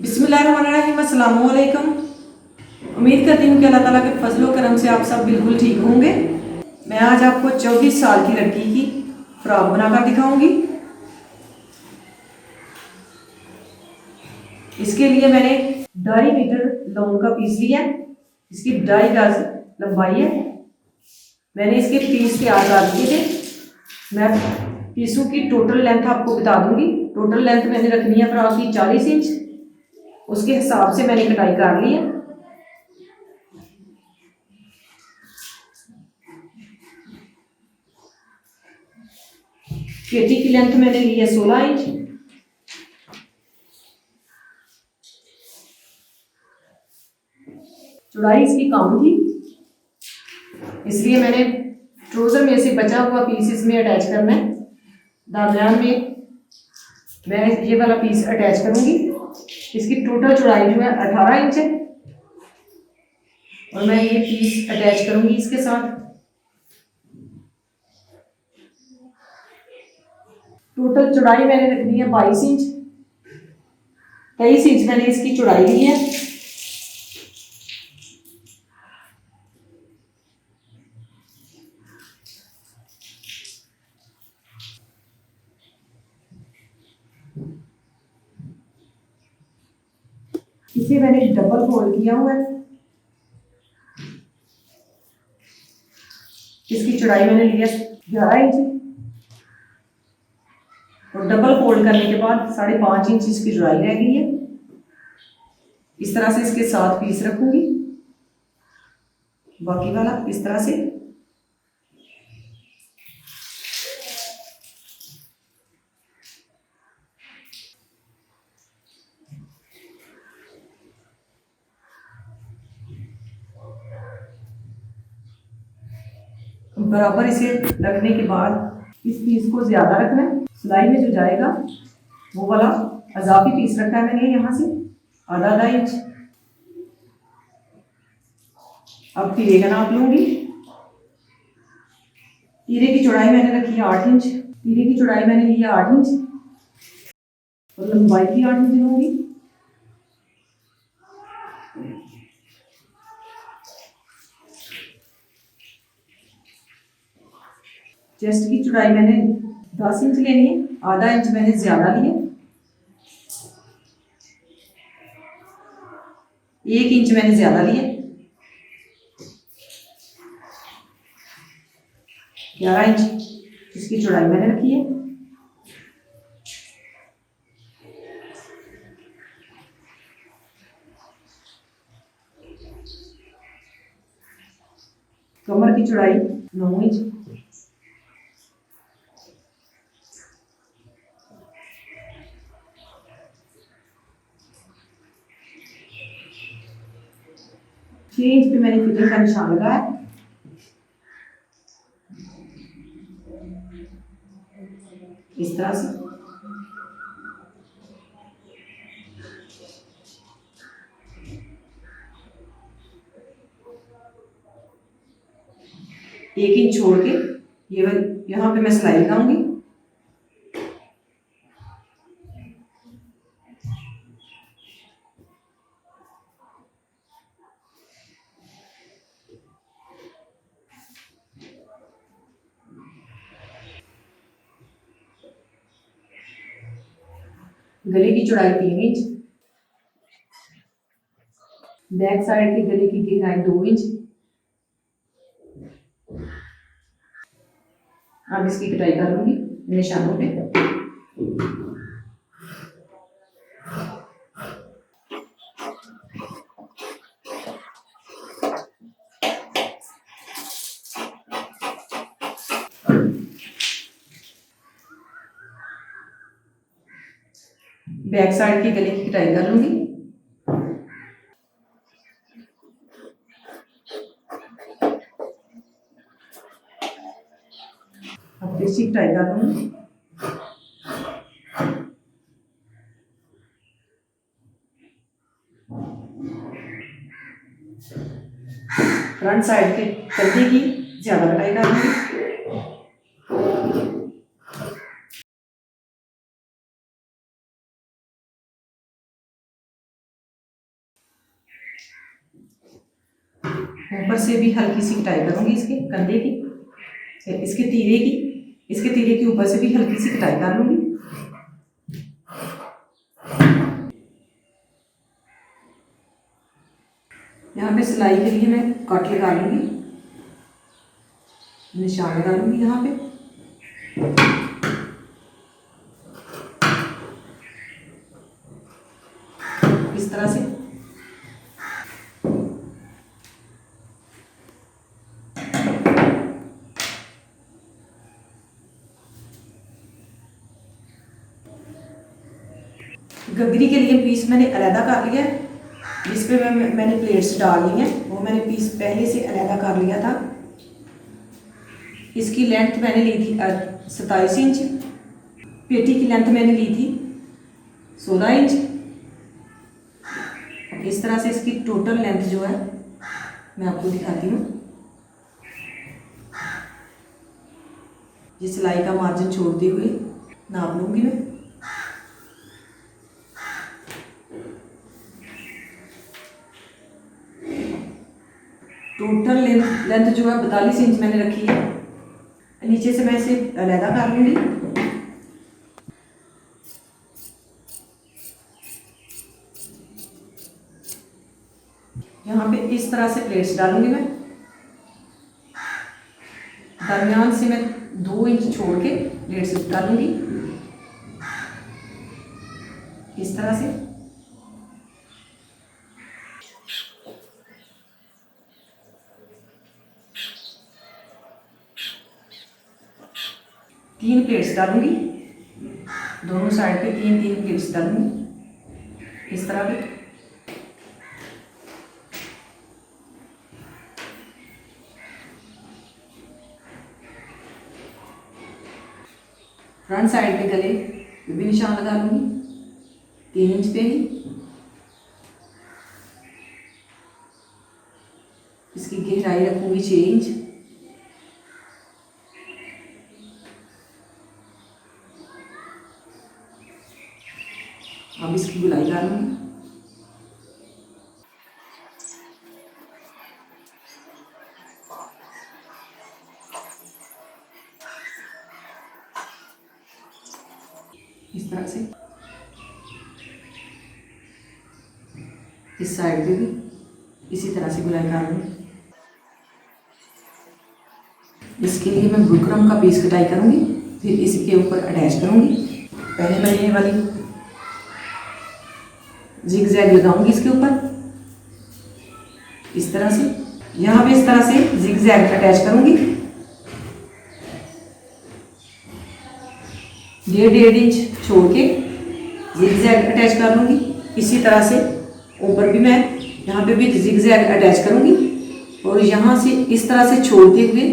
बिस्मिल्लाहिर्रहमानिर्रहीम, अस्सलामु अलैकुम। उम्मीद करती हूँ कि अल्लाह ताला के फजलो करम से आप सब बिल्कुल ठीक होंगे। मैं आज आपको 24 साल की लड़की की फ्रॉक बनाकर दिखाऊंगी। इसके लिए मैंने 2.5 मीटर लॉन्ग का पीस लिया। इसकी 2.5 गज लंबाई है। मैंने इसके पीस तैयार कर दिए थे। मैं पीसों की टोटल लेंथ आपको बता दूंगी। टोटल लेंथ मैंने रखनी है फ्रॉक की 40 इंच। उसके हिसाब से मैंने कटाई कर ली है। पेटी की लेंथ मैंने ली है 16 इंच। चौड़ाई इसकी कम थी, इसलिए मैंने ट्राउजर में से बचा हुआ पीस इसमें अटैच करना है। दरमियान में मैं ये वाला पीस अटैच करूंगी। इसकी टोटल चौड़ाई जो है 18 इंच है और मैं ये पीस अटैच करूंगी इसके साथ। टोटल चौड़ाई मैंने रखनी है 22 इंच। 23 इंच मैंने इसकी चौड़ाई ली है। इसे मैंने डबल फोल्ड किया हुआ है। इसकी चौड़ाई मैंने ली है 11 इंच और डबल फोल्ड करने के बाद 5.5 इंच इसकी चौड़ाई रह गई है। इस तरह से इसके साथ पीस रखूंगी, बाकी वाला इस तरह से। बराबर इसे रखने के बाद इस पीस को ज्यादा रखना है। सिलाई में जो जाएगा वो वाला अजाफी पीस रखा है मैंने यहाँ से आधा इंच। अब तीरे का नाप लूंगी। तीरे की चौड़ाई मैंने रखी है 8 इंच। तीरे की चौड़ाई मैंने ली है 8 इंच और लंबाई भी 8 इंच लूंगी। चेस्ट की चौड़ाई मैंने 10 इंच लेनी है, आधा इंच मैंने ज्यादा लिया। 1 इंच मैंने ज्यादा लिया। 11 इंच इसकी चौड़ाई मैंने रखी है। कमर की चौड़ाई 9 इंच। छह इंच पे मैंने फिटिंग का निशान लगाया। इस तरह से एक इंच छोड़ के ये यहाँ पे मैं सिलाई लगाऊंगी। गले की चौड़ाई 3 इंच। बैक साइड के गले की गहराई 2 इंच। अब इसकी कटाई कर लूंगी निशानों पे। बैक साइड के गले की कटाई कर लूंगी। अब इसकी कटाई कर लूंगी। फ्रंट साइड के कंधे की ज्यादा कटाई कर लूंगी। ऊपर से भी हल्की सी कटाई करूँगी इसके कंधे की, इसके तीरे की ऊपर से भी हल्की सी कटाई कर लूँगी। यहाँ पे सिलाई के लिए मैं कट लगा लूँगी, निशान लगा लूँगी यहाँ पे। इस तरह से गगरी के लिए पीस मैंने अलहदा कर लिया है, जिस पे मैंने प्लेट्स डाल ली हैं, वो मैंने पीस पहले से अलहदा कर लिया था। इसकी लेंथ मैंने ली थी 27 इंच, पेटी की लेंथ मैंने ली थी 16 इंच। इस तरह से इसकी टोटल लेंथ जो है मैं आपको दिखाती हूँ। ये सिलाई का मार्जिन छोड़ते हुए नाप लूँगी मैं। टोटल लेंथ जो है 42 इंच मैंने रखी है। नीचे से मैं इसे अलहदा कर लूँगी। यहाँ पे इस तरह से प्लेट्स डालूंगी मैं। दरमियान से मैं 2 इंच छोड़ के प्लेट्स डालूंगी इस तरह से। तीन प्लेट्स डालूंगी, दोनों साइड पे तीन तीन प्लेट्स डालूंगी इस तरह के। फ्रंट साइड पे गले भी निशान लगा लूंगी 3 इंच पे ही। इसकी गहराई रखूंगी 6 इंच। अब इसकी गुलाई कर लूंगी। इस तरह से इस साइड पे भी इसी तरह से गुलाई कर लूँगी। इसके लिए मैं बुकरम का पीस कटाई करूँगी, फिर इसके ऊपर अटैच करूँगी। पहले मैं ये वाली जिग जैग लगाऊंगी इसके ऊपर इस तरह से। यहाँ पे इस तरह से जिग जैग अटैच करूँगी। 1.5 इंच छोड़ के जिग जैग अटैच कर लूँगी। इसी तरह से ऊपर भी मैं यहाँ पे भी जिग जैग अटैच करूँगी और यहाँ से इस तरह से छोड़ते हुए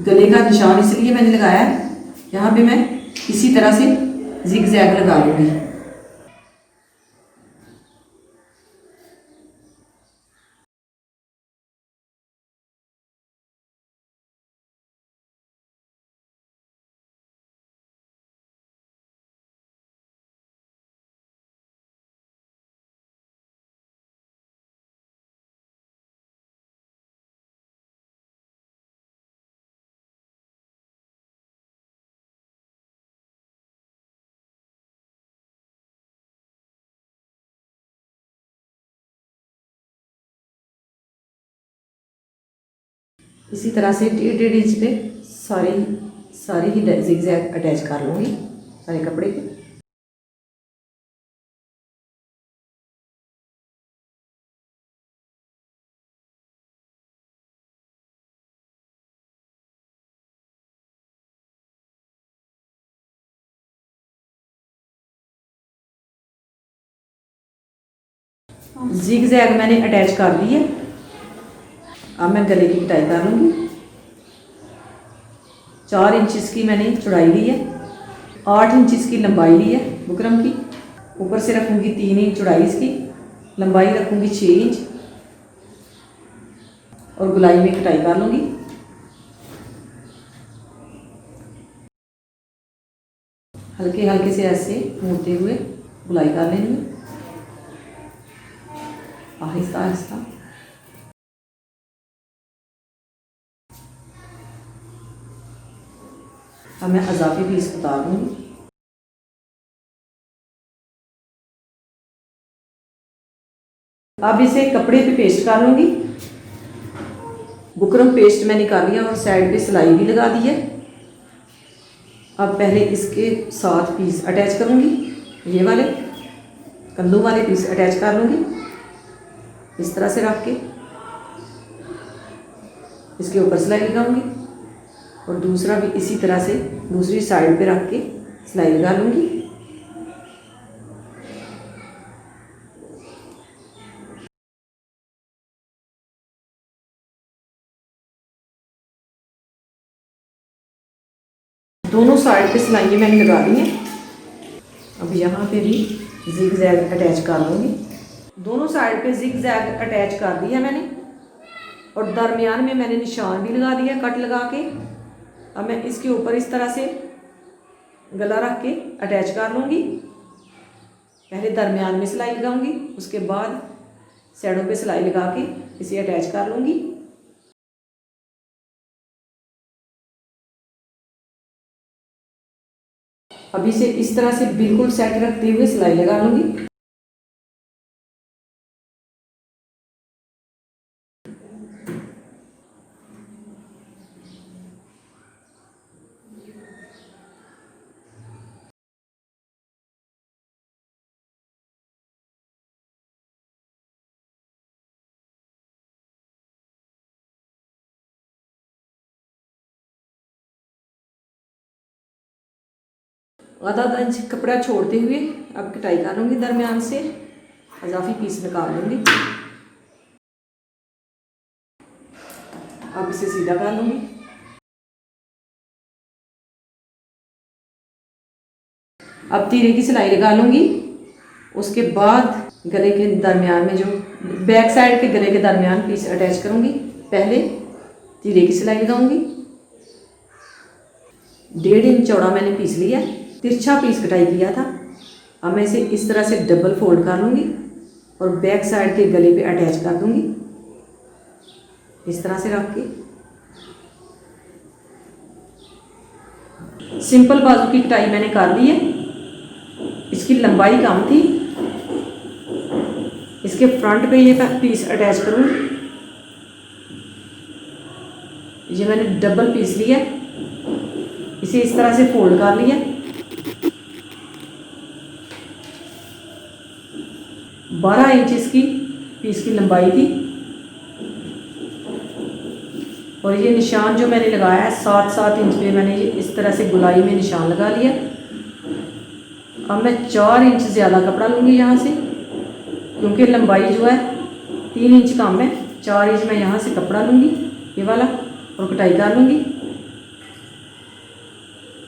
गले का निशान इसलिए मैंने लगाया है, यहाँ पे मैं इसी तरह से जिग जैग लगा लूँगी। इसी तरह से 1.5 इंच पे सारी ही जिग जैग अटैच कर लूँगी सारे कपड़े पे। जिग जैग मैंने अटैच कर ली है। अब मैं गले की कटाई कर लूँगी। 4 इंच की मैंने चौड़ाई ली है, 8 इंच की लंबाई ली है बुकरम की। ऊपर से रखूँगी 3 इंच चौड़ाई इसकी, लंबाई रखूँगी 6 इंच और गुलाई में कटाई कर लूँगी। हल्के हल्के से ऐसे मोड़ते हुए गुलाई कर लेनी है आहिस्ता आहिस्ता। अब मैं अजाफी पीस उतार दूँगी। अब इसे कपड़े पे पेस्ट कर लूँगी। बुकरम पेस्ट मैंने कर लिया और साइड पे सिलाई भी लगा दी है। अब पहले इसके साथ पीस अटैच करूँगी, ये वाले कल्लू वाले पीस अटैच कर लूँगी इस तरह से रख के। इसके ऊपर सिलाई लगाऊंगी और दूसरा भी इसी तरह से दूसरी साइड पे रख के सिलाई लगा लूँगी। दोनों साइड पे सिलाइयाँ मैंने लगा दी हैं। अब यहाँ पे भी जिग जैग अटैच कर लूँगी। दोनों साइड पे जिग जैग अटैच कर दिया मैंने और दरमियान में मैंने निशान भी लगा दिया कट लगा के। अब मैं इसके ऊपर इस तरह से गला रख के अटैच कर लूँगी। पहले दरमियान में सिलाई लगाऊंगी, उसके बाद साइडों पे सिलाई लगा के इसे अटैच कर लूँगी। अब इसे इस तरह से बिल्कुल सेट रखते हुए सिलाई लगा लूँगी। आधा आधा इंच कपड़ा छोड़ते हुए अब कटाई कर लूँगी दरमियान से, अजाफी पीस निकाल लूँगी। अब इसे सीधा कर लूँगी। अब तीरे की सिलाई लगा लूँगी। उसके बाद गले के दरमियान में जो बैक साइड के गले के दरमियान पीस अटैच करूँगी। पहले तीरे की सिलाई लगाऊँगी। 1.5 इंच चौड़ा मैंने पीस लिया, तिरछा पीस कटाई किया था। अब मैं इसे इस तरह से डबल फोल्ड कर लूँगी और बैक साइड के गले पे अटैच कर दूँगी इस तरह से रख के। सिंपल बाजू की कटाई मैंने कर ली है। इसकी लंबाई कम थी, इसके फ्रंट पे ये पीस अटैच करूँगी। ये मैंने डबल पीस लिया, इसे इस तरह से फोल्ड कर लिया। 12 इंच इसकी पीस की लंबाई थी और ये निशान जो मैंने लगाया है 7-7 इंच पे मैंने ये इस तरह से गुलाई में निशान लगा लिया। अब मैं 4 इंच ज़्यादा कपड़ा लूँगी यहाँ से, क्योंकि लंबाई जो है 3 इंच कम है। 4 इंच मैं यहाँ से कपड़ा लूँगी ये वाला और कटाई कर लूँगी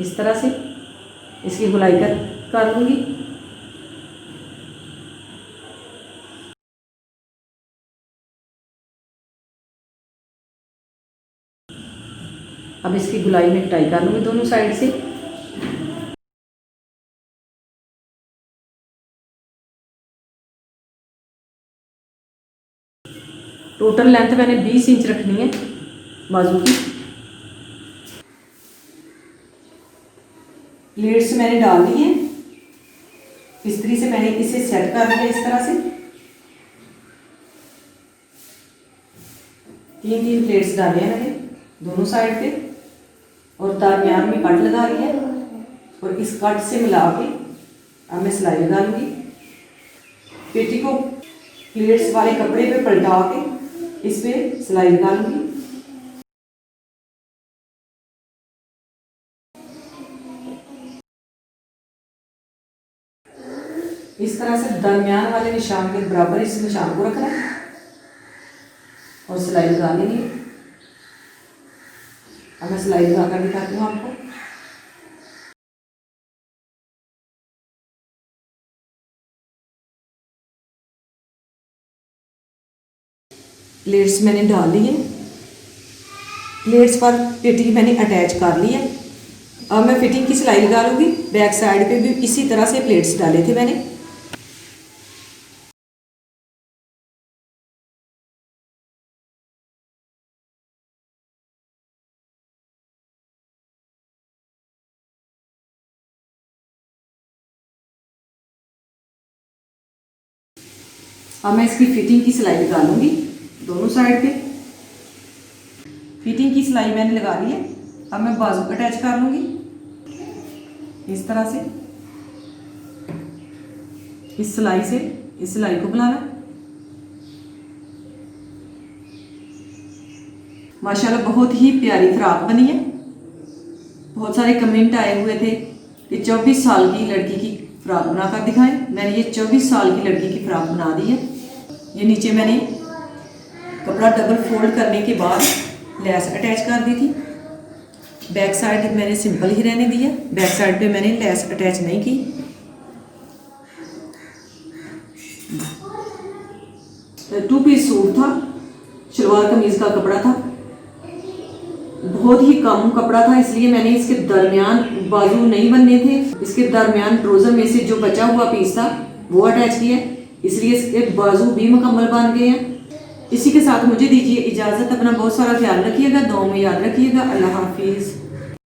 इस तरह से। इसकी गुलाई कर लूँगी। अब इसकी गुलाई में कटाई कर लूँगी दोनों साइड से। टोटल लेंथ मैंने 20 इंच रखनी है बाजू की। प्लेट्स मैंने डाल दी है, इस्त्री से मैंने इसे सेट कर दिया इस तरह से। 3-3 प्लेट्स डाले हैं मैंने दोनों साइड पे और दरमियान में कट लगा लिया और इस कट से मिला के अब मैं सिलाई लगा लूँगी। पेटी को प्लेट्स वाले कपड़े पे पलटा के इस पे सिलाई लगा लूँगी। इस तरह से दरमियान वाले निशान के बराबर इस निशान को रखना है और सिलाई लगा लेनी है। अब मैं सिलाई लगा कर दिखाती हूँ आपको। प्लेट्स मैंने डाल दी है, प्लेट्स पर पेटी मैंने अटैच कर ली है। अब मैं फिटिंग की सिलाई लगा लूँगी। बैक साइड पे भी इसी तरह से प्लेट्स डाले थे मैंने। अब मैं इसकी फिटिंग की सिलाई लगा लूँगी दोनों साइड पे। फिटिंग की सिलाई मैंने लगा ली है। अब मैं बाजू अटैच कर लूँगी इस तरह से। इस सिलाई से इस सिलाई को बुलाना। माशाल्लाह बहुत ही प्यारी फ्रॉक बनी है। बहुत सारे कमेंट आए हुए थे कि 24 साल की लड़की की फ्रॉक बनाकर दिखाएं। मैंने ये 24 साल की लड़की की फ्रॉक बना दी है। ये नीचे मैंने कपड़ा डबल फोल्ड करने के बाद लेस अटैच कर दी थी। बैक साइड मैंने सिंपल ही रहने दी है, बैक साइड पे मैंने लेस अटैच नहीं की। टू पीस सूट था, शलवार कमीज का कपड़ा था, बहुत ही कम कपड़ा था, इसलिए मैंने इसके दरमियान बाजू नहीं बनने थे। इसके दरमियान ट्राउजर में से जो बचा हुआ पीस था वो अटैच किया, इसलिए इसके बाजू भी मुकम्मल बन गए हैं। इसी के साथ मुझे दीजिए इजाज़त। अपना बहुत सारा ख्याल रखिएगा, दुआ में याद रखिएगा। अल्लाह हाफिज़।